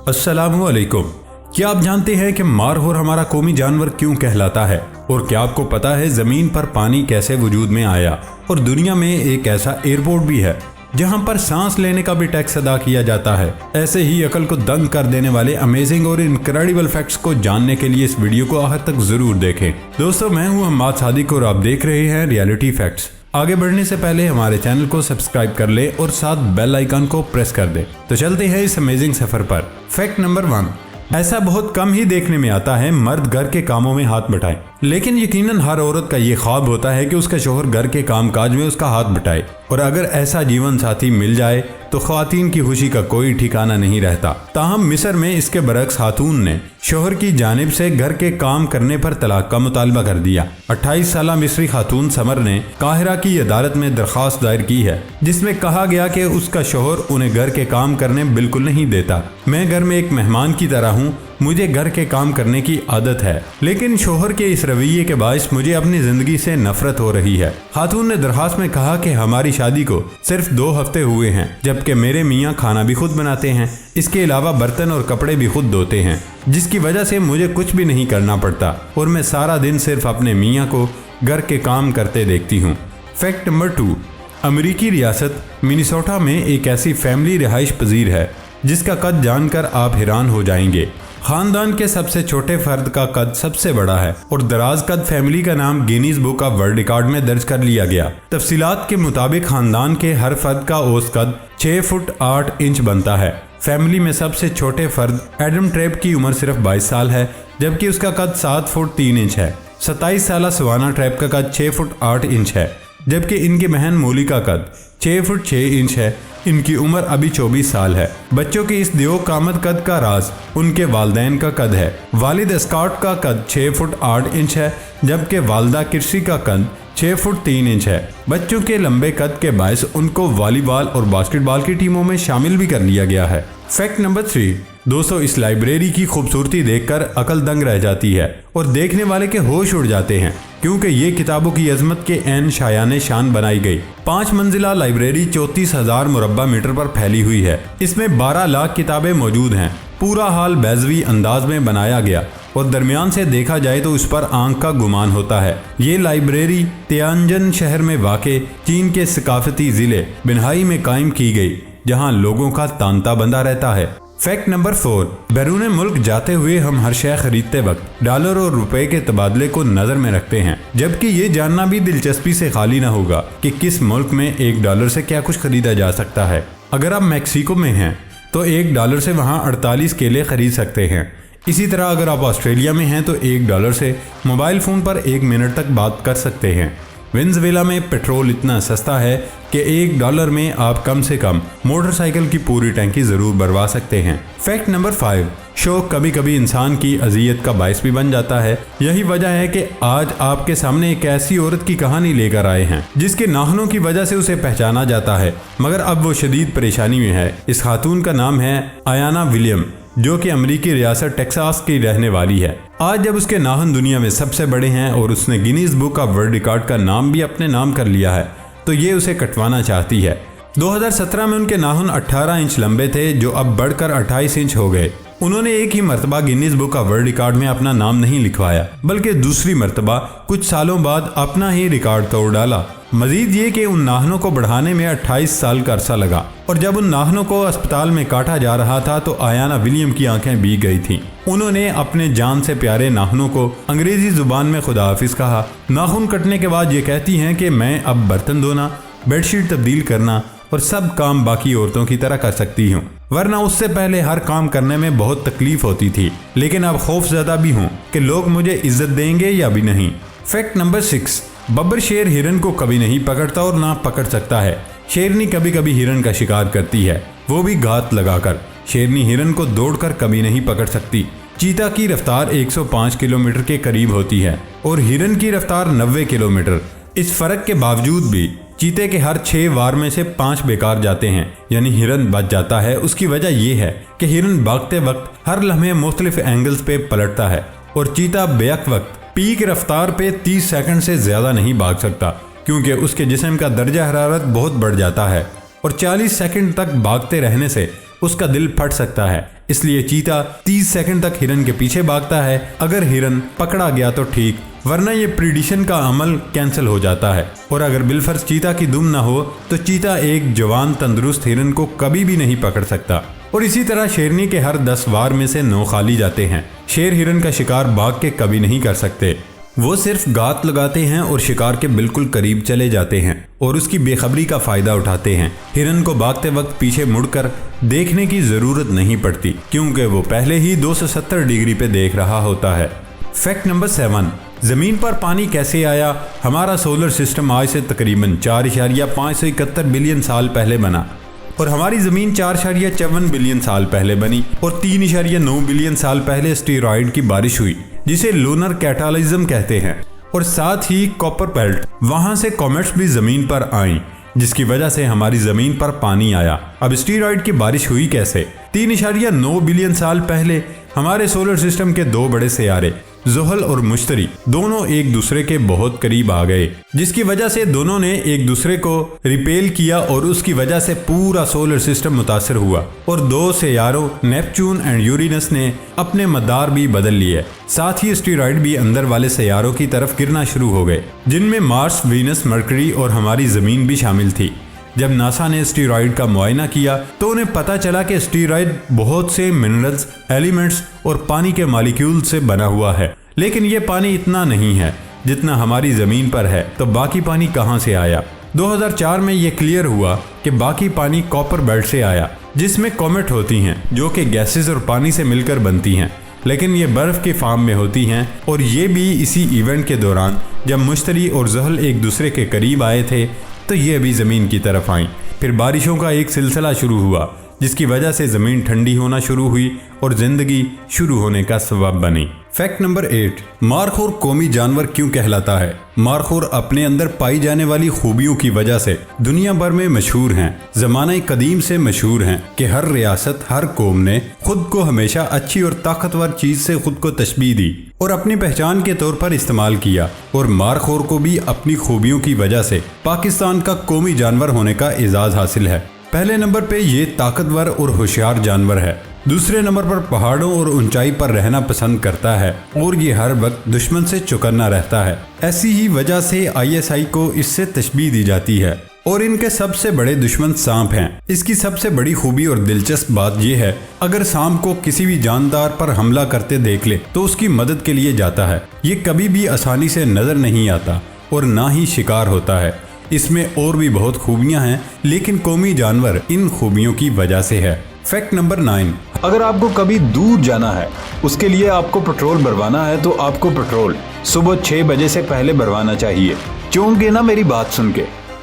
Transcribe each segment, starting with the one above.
अस्सलामुअलैकुम। क्या आप जानते हैं कि मारहोर हमारा कौमी जानवर क्यों कहलाता है? और क्या आपको पता है ज़मीन पर पानी कैसे वजूद में आया? और दुनिया में एक ऐसा एयरपोर्ट भी है जहां पर सांस लेने का भी टैक्स अदा किया जाता है। ऐसे ही अकल को दंग कर देने वाले अमेजिंग और इनक्रेडिबल फैक्ट्स को जानने के लिए इस वीडियो को आखिर तक जरूर देखें। दोस्तों, मैं हूं हम्माद सादिक और आप देख रहे हैं रियलिटी फैक्ट्स। आगे बढ़ने से पहले हमारे चैनल को सब्सक्राइब कर ले और साथ बेल आइकन को प्रेस कर दे। तो चलते हैं इस अमेजिंग सफर पर। फैक्ट नंबर 1, ऐसा बहुत कम ही देखने में आता है मर्द घर के कामों में हाथ बटाएं, लेकिन यकीनन हर औरत का ये ख्वाब होता है कि उसका शोहर घर के कामकाज में उसका हाथ बटाए। और अगर ऐसा जीवन साथी मिल जाए तो ख्वातीन की खुशी का कोई ठिकाना नहीं रहता। ताहम मिस्र में इसके बरक्स खातून ने शोहर की जानिब से घर के काम करने पर तलाक का मुतालबा कर दिया। 28 साल मिस्री खातून समर ने काहिरा की अदालत में दरख्वास्त दायर की है, जिसमें कहा गया कि उसका शोहर उन्हें घर के काम करने बिल्कुल नहीं देता। मैं घर में एक मेहमान की तरह हूँ, मुझे घर के काम करने की आदत है, लेकिन शोहर के इस रवैये के बायस मुझे अपनी जिंदगी से नफरत हो रही है। खातून ने दरखास्त में कहा कि हमारी शादी को सिर्फ 2 हफ्ते हुए हैं, जबकि मेरे मियाँ खाना भी खुद बनाते हैं। इसके अलावा बर्तन और कपड़े भी खुद धोते हैं, जिसकी वजह से मुझे कुछ भी नहीं करना पड़ता और मैं सारा दिन सिर्फ अपने मियाँ को घर के काम करते देखती हूँ। फैक्ट नंबर 2, अमेरिकी रियासत मिनेसोटा में एक ऐसी फैमिली रिहाइश पजीर है जिसका कद जानकर आप हैरान हो जाएंगे। खानदान के सबसे छोटे फर्द का कद सबसे बड़ा है और दराज कद फैमिली का नाम Guinness book of world record में दर्ज कर लिया गया। तफसीलात के मुताबिक खानदान के हर फर्द का औसत कद 6 फुट 8 इंच बनता है। फैमिली में सबसे छोटे फर्द एडम ट्रेप की उम्र सिर्फ 22 साल है, जबकि उसका कद 7 फुट 3 इंच है। 27 साल सवाना ट्रेप का कद 6 फुट 8 इंच है, जबकि इनकी बहन मोली का कद 6 फुट 6 इंच है। इनकी उम्र अभी 24 साल है। बच्चों के इस दियो कामत कद का राज उनके वालदैन का कद है। वालिद स्कॉट का कद 6 फुट 8 इंच है, जबकि वालदा किर्सी का कद 6 फुट 3 इंच है। बच्चों के लंबे कद के बायस उनको वॉलीबॉल और बास्केटबॉल की टीमों में शामिल भी कर लिया गया है। फैक्ट नंबर 3, दोस्तों, इस लाइब्रेरी की खूबसूरती देखकर अकल दंग रह जाती है और देखने वाले के होश उड़ जाते हैं, क्योंकि ये किताबों की अजमत के ऐन शायाने शान बनाई गई। 5 मंजिला लाइब्रेरी 34,000 मुरब्बा मीटर पर फैली हुई है। इसमें 12 लाख किताबें मौजूद हैं। पूरा हाल बैजवी अंदाज में बनाया गया और दरमियान से देखा जाए तो उस पर आंख का गुमान होता है। ये लाइब्रेरी तियानजन शहर में वाक़े चीन के सकाफती जिले बिनहाई में कायम की गई, जहाँ लोगों का तांता बंधा रहता है। फैक्ट नंबर 4, बैरून मुल्क जाते हुए हम हर शय खरीदते वक्त डॉलर और रुपए के तबादले को नजर में रखते हैं, जबकि ये जानना भी दिलचस्पी से खाली ना होगा कि किस मुल्क में $1 से क्या कुछ खरीदा जा सकता है। अगर आप मैक्सिको में हैं तो $1 से वहाँ 48 केले खरीद सकते हैं। इसी तरह अगर आप ऑस्ट्रेलिया में हैं तो $1 से मोबाइल फ़ोन पर 1 मिनट तक बात कर सकते हैं। वेनेजुएला में पेट्रोल इतना सस्ता है कि $1 में आप कम से कम मोटरसाइकिल की पूरी टैंकी ज़रूर भरवा सकते हैं। फैक्ट नंबर 5, शौक कभी कभी इंसान की अजियत का बायस भी बन जाता है। यही वजह है कि आज आपके सामने एक ऐसी औरत की कहानी लेकर आए हैं जिसके नाखूनों की वजह से उसे पहचाना जाता है, मगर अब वो शदीद परेशानी में है। इस खातून का नाम है आयाना विलियम, जो कि अमेरिकी रियासत टेक्सास की रहने वाली है। आज जब उसके नाखून दुनिया में सबसे बड़े हैं और उसने Guinness book of world record का नाम भी अपने नाम कर लिया है, तो ये उसे कटवाना चाहती है। 2017 में उनके नाखून 18 इंच लंबे थे, जो अब बढ़कर 28 इंच हो गए। उन्होंने एक ही मरतबा Guinness book of world record में अपना नाम नहीं लिखवाया, बल्कि दूसरी मरतबा कुछ सालों बाद अपना ही रिकॉर्ड तोड़ डाला। मजीद ये कि उन नाखूनों को बढ़ाने में 28 साल का अरसा लगा और जब उन नाखूनों को अस्पताल में काटा जा रहा था तो आयाना विलियम की आंखें भीग गई थीं। उन्होंने अपने जान से प्यारे नाखूनों को अंग्रेजी जुबान में खुदा हाफिज कहा। नाखून कटने के बाद ये कहती हैं कि मैं अब बर्तन धोना, बेडशीट तब्दील करना और सब काम बाकी औरतों की तरह कर सकती हूँ, वरना उससे पहले हर काम करने में बहुत तकलीफ होती थी। लेकिन अब खौफजदा भी हूँ कि लोग मुझे इज्जत देंगे या भी नहीं। फैक्ट नंबर 6, बब्बर शेर हिरन को कभी नहीं पकड़ता और ना पकड़ सकता है। शेरनी कभी कभी हिरन का शिकार करती है, वो भी घात लगाकर। शेरनी हिरन को दौड़कर कभी नहीं पकड़ सकती। चीता की रफ्तार 105 किलोमीटर के करीब होती है और हिरन की रफ्तार 90 किलोमीटर। इस फर्क के बावजूद भी चीते के हर 6 वार में से 5 बेकार जाते हैं, यानी हिरन बच जाता है। उसकी वजह यह है कि हिरन भागते वक्त हर लम्हे मुख्तलिफ एंगल्स पे पलटता है और चीता बेक वक्त पीक रफ्तार पे 30 सेकंड से ज्यादा नहीं भाग सकता, क्योंकि उसके जिस्म का दर्जा हरारत बहुत बढ़ जाता है और 40 सेकंड तक भागते रहने से उसका दिल फट सकता है। इसलिए चीता 30 सेकंड तक हिरन के पीछे भागता है। अगर हिरन पकड़ा गया तो ठीक, वरना ये प्रीडिशन का अमल कैंसिल हो जाता है। और अगर बिलफर्ज चीता की दुम न हो तो चीता एक जवान तंदुरुस्त हिरन को कभी भी नहीं पकड़ सकता। और इसी तरह शेरनी के हर 10 वार में से 9 खाली जाते हैं। शेर हिरन का शिकार भाग के कभी नहीं कर सकते। वो सिर्फ गात लगाते हैं और शिकार के बिल्कुल करीब चले जाते हैं और उसकी बेखबरी का फायदा उठाते हैं। हिरन को भागते वक्त पीछे मुड़कर देखने की जरूरत नहीं पड़ती, क्योंकि वो पहले ही 270 डिग्री पे देख रहा होता है। फैक्ट नंबर 7, जमीन पर पानी कैसे आया। हमारा सोलर सिस्टम आज से तकरीबन 4.571 बिलियन साल पहले बना और हमारी जमीन 4.54 बिलियन साल पहले बनी और 3.9 बिलियन साल पहले एस्टेरॉयड की बारिश हुई, जिसे लूनर कैटालिज्म कहते हैं। और साथ ही कॉपर बेल्ट, वहां से कॉमेट्स भी जमीन पर आईं, जिसकी वजह से हमारी जमीन पर पानी आया। अब एस्टेरॉयड की बारिश हुई कैसे। 3.9 बिलियन साल पहले हमारे सोलर सिस्टम के 2 बड़े सियारे ज़ुहल और मुश्तरी दोनों एक दूसरे के बहुत करीब आ गए, जिसकी वजह से दोनों ने एक दूसरे को रिपेल किया और उसकी वजह से पूरा सोलर सिस्टम मुतासर हुआ और 2 सियारों नेपच्यून एंड यूरेनस ने अपने मदार भी बदल लिए। साथ ही एस्टेरॉयड भी अंदर वाले सियारों की तरफ गिरना शुरू हो गए, जिनमें मार्स, वीनस, मरकरी और हमारी जमीन भी शामिल थी। जब नासा ने एस्टेरॉयड का मुआयना किया तो उन्हें पता चला कि एस्टेरॉयड बहुत से मिनरल्स, एलिमेंट्स और पानी के मॉलिक्यूल से बना हुआ है, लेकिन ये पानी इतना नहीं है जितना हमारी जमीन पर है। तो बाकी पानी कहां से आया। 2004 में ये क्लियर हुआ कि बाकी पानी कॉपर बेल्ट से आया, जिसमें कॉमेट होती हैं जो कि गैसेस और पानी से मिलकर बनती हैं, लेकिन ये बर्फ के फॉर्म में होती हैं। और ये भी इसी इवेंट के दौरान जब मुश्तरी और ज़ुहल एक दूसरे के करीब आए थे तो ये भी ज़मीन की तरफ आई। फिर बारिशों का एक सिलसिला शुरू हुआ, जिसकी वजह से ज़मीन ठंडी होना शुरू हुई और ज़िंदगी शुरू होने का सबब बनी। फैक्ट नंबर 8, मारखोर कौमी जानवर क्यों कहलाता है। मारखोर अपने अंदर पाई जाने वाली खूबियों की वजह से दुनिया भर में मशहूर हैं। ज़माने कदीम से मशहूर हैं कि हर रियासत, हर कौम ने खुद को हमेशा अच्छी और ताकतवर चीज से खुद को तशबीह दी और अपनी पहचान के तौर पर इस्तेमाल किया। और मारखोर को भी अपनी खूबियों की वजह से पाकिस्तान का कौमी जानवर होने का एजाज हासिल है। पहले नंबर पे ये ताकतवर और होशियार जानवर है। दूसरे नंबर पर पहाड़ों और ऊंचाई पर रहना पसंद करता है और ये हर वक्त दुश्मन से चौकन्ना रहता है। ऐसी ही वजह से ISI को इससे तशबीह दी जाती है और इनके सबसे बड़े दुश्मन सांप हैं। इसकी सबसे बड़ी खूबी और दिलचस्प बात यह है, अगर सांप को किसी भी जानदार पर हमला करते देख ले तो उसकी मदद के लिए जाता है। ये कभी भी आसानी से नजर नहीं आता और ना ही शिकार होता है। इसमें और भी बहुत खूबियां हैं, लेकिन कौमी जानवर इन खूबियों की वजह से है। फैक्ट नंबर 9, अगर आपको कभी दूर जाना है, उसके लिए आपको पेट्रोल भरवाना है, तो आपको पेट्रोल सुबह 6 बजे से पहले भरवाना चाहिए। क्योंकि ना मेरी बात सुन के,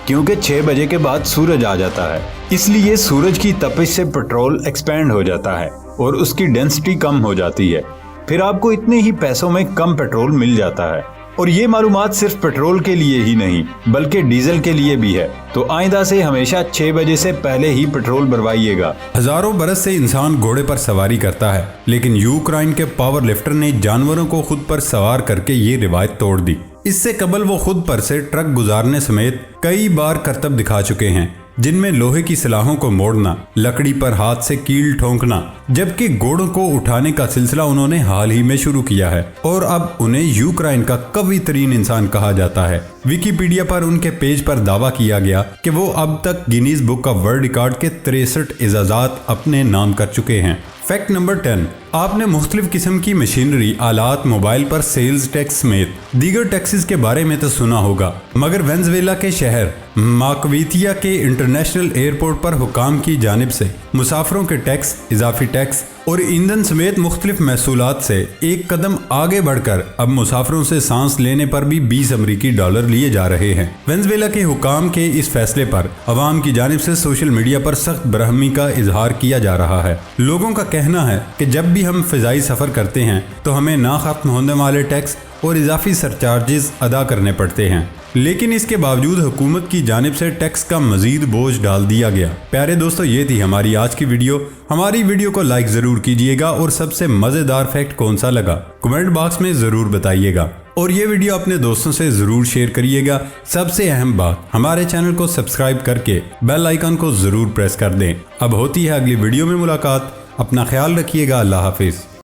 क्योंकि 6 बजे के बाद सूरज आ जाता है, इसलिए सूरज की तपिश से पेट्रोल एक्सपेंड हो जाता है और उसकी डेंसिटी कम हो जाती है। फिर आपको इतने ही पैसों में कम पेट्रोल मिल जाता है। और ये मालूमात सिर्फ पेट्रोल के लिए ही नहीं बल्कि डीजल के लिए भी है। तो आइंदा से हमेशा 6 बजे से पहले ही पेट्रोल भरवाइएगा। हजारों बरस से इंसान घोड़े पर सवारी करता है, लेकिन यूक्रेन के पावर लिफ्टर ने जानवरों को खुद पर सवार करके ये रिवायत तोड़ दी। इससे कबल वो खुद पर से ट्रक गुजारने समेत कई बार करतब दिखा चुके हैं, जिनमें लोहे की सलाहों को मोड़ना, लकड़ी पर हाथ से कील ठोंकना, जबकि घोड़ों को उठाने का सिलसिला उन्होंने हाल ही में शुरू किया है और अब उन्हें यूक्रेन का कवी तरीन इंसान कहा जाता है। विकिपीडिया पर उनके पेज पर दावा किया गया कि वो अब तक Guinness book of world record के 63 इजाज़ात अपने नाम कर चुके हैं। फैक्ट नंबर 10, आपने मुख्तलिफ किस्म की मशीनरी, आलात, मोबाइल पर सेल्स टैक्स समेत दीगर टैक्सेस के बारे में तो सुना होगा, मगर वेनेजुएला के शहर माक्वितिया के इंटरनेशनल एयरपोर्ट पर हुकाम की जानिब से मुसाफिरों के टैक्स, इजाफी टैक्स और ईंधन समेत मुख्तलिफ महसूलात से एक कदम आगे बढ़कर अब मुसाफिरों से सांस लेने पर भी 20 अमरीकी डॉलर लिए जा रहे हैं। वेनेजुएला के हुकाम के इस फैसले पर अवाम की जानिब से सोशल मीडिया पर सख्त बरहमी का इजहार किया जा रहा है। लोगों का कहना है कि जब भी हम फिजाई सफर करते हैं तो हमें ना खत्म होने वाले टैक्स और इजाफी सरचार्जेस अदा करने पड़ते हैं, लेकिन इसके बावजूद हुकूमत की जानिब से टैक्स का मजीद बोझ डाल दिया गया। प्यारे दोस्तों, ये थी हमारी आज की वीडियो। हमारी वीडियो को लाइक जरूर कीजिएगा और सबसे मजेदार फैक्ट कौन सा लगा कमेंट बॉक्स में जरूर बताइएगा। और ये वीडियो अपने दोस्तों से ज़रूर शेयर करिएगा। सबसे अहम बात, हमारे चैनल को सब्सक्राइब करके बेल आइकन को ज़रूर प्रेस कर दें। अब होती है अगली वीडियो में मुलाकात। अपना ख्याल रखिएगा। अल्लाह हाफिज़।